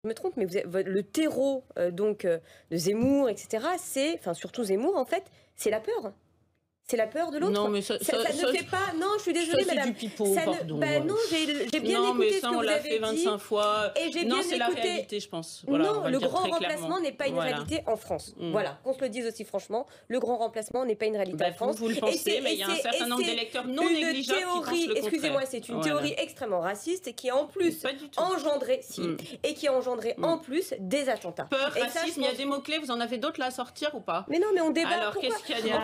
Je me trompe, mais le terreau de Zemmour, etc., enfin surtout Zemmour, en fait, c'est la peur. C'est la peur de l'autre. Non, mais ça ne fait pas. Non, je suis désolée, madame. C'est du pipeau, pardon. Non, j'ai bien écouté ce que vous avez dit. On l'a fait 25 fois. Et j'ai bien écouté. La réalité, je pense. Voilà, non, le grand remplacement n'est pas une réalité en France. Voilà, qu'on se le dise aussi franchement, le grand remplacement n'est pas une réalité en France. Vous le pensez, mais il y a un certain nombre d'électeurs non négligeables qui pensent le contraire. Excusez-moi, c'est une théorie extrêmement raciste et qui a en plus engendré, en plus des attentats. Peur, racisme, il y a des mots-clés, vous en avez d'autres là à sortir ou pas? Mais non, mais on débat. Alors, qu'est-ce qu'il y a?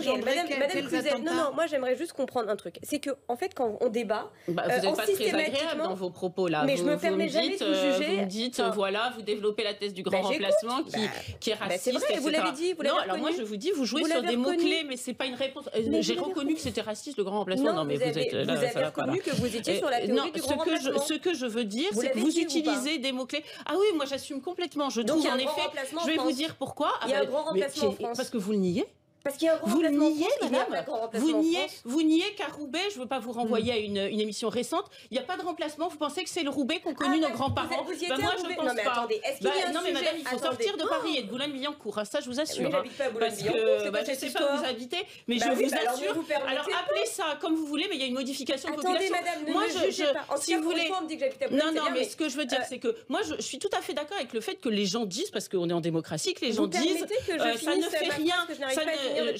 En fait, Madame Cluzel, non, moi j'aimerais juste comprendre un truc. C'est que, en fait, quand on débat, vous n'êtes pas très agréable dans vos propos là. Mais je me permets jamais de vous juger. Vous me dites, voilà, vous développez la thèse du grand remplacement qui est raciste. C'est vrai, vous l'avez dit. Non, alors moi je vous dis, vous jouez sur des mots-clés, mais c'est pas une réponse. J'ai reconnu que c'était raciste le grand remplacement. Non, mais vous avez reconnu que vous étiez sur la théorie du grand remplacement. Ce que je veux dire, c'est que vous utilisez des mots-clés. Ah oui, moi j'assume complètement. Je trouve en effet. Je vais vous dire pourquoi. Il y a un grand remplacement en France. Parce que vous le niez. Parce qu'il y a un grand remplacement en France, madame. Vous niez qu'à Roubaix, je ne veux pas vous renvoyer à une émission récente, il n'y a pas de remplacement. Vous pensez que c'est le Roubaix qu'ont connu nos grands-parents? Moi, je ne pense pas. Attendez, non, mais madame, il faut sortir de Paris et de Boulogne-Billancourt. Ça, je vous assure. Mais j'habite pas à Boulogne-Billancourt. Je ne sais pas où vous habitez, mais je vous assure. Alors, appelez ça comme vous voulez, mais il y a une modification de population. Attendez, madame, ne me jugez pas. Si vous voulez. On me dit que j'habite à Boulogne. Non, mais ce que je veux dire, c'est que moi, je suis tout à fait d'accord avec le fait que les gens disent, parce qu'on est en démocratie, que les gens disent ça ne fait rien.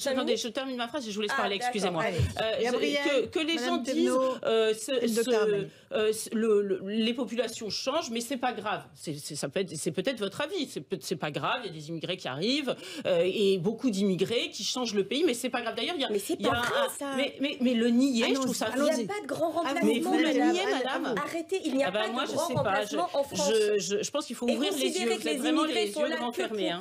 Attendez, je termine ma phrase et je vous laisse parler, excusez-moi. Que les gens disent les populations changent, mais c'est pas grave. C'est peut-être votre avis. C'est pas grave. Il y a des immigrés qui arrivent et beaucoup d'immigrés qui changent le pays, mais c'est pas grave. D'ailleurs, il y a mais le nier, je trouve ça. Il n'y a pas de grand remplacement. Mais vous le niez, madame. Arrêtez, il n'y a pas de grand remplacement en France. Je pense qu'il faut ouvrir les yeux. Vous êtes vraiment les yeux grands fermés.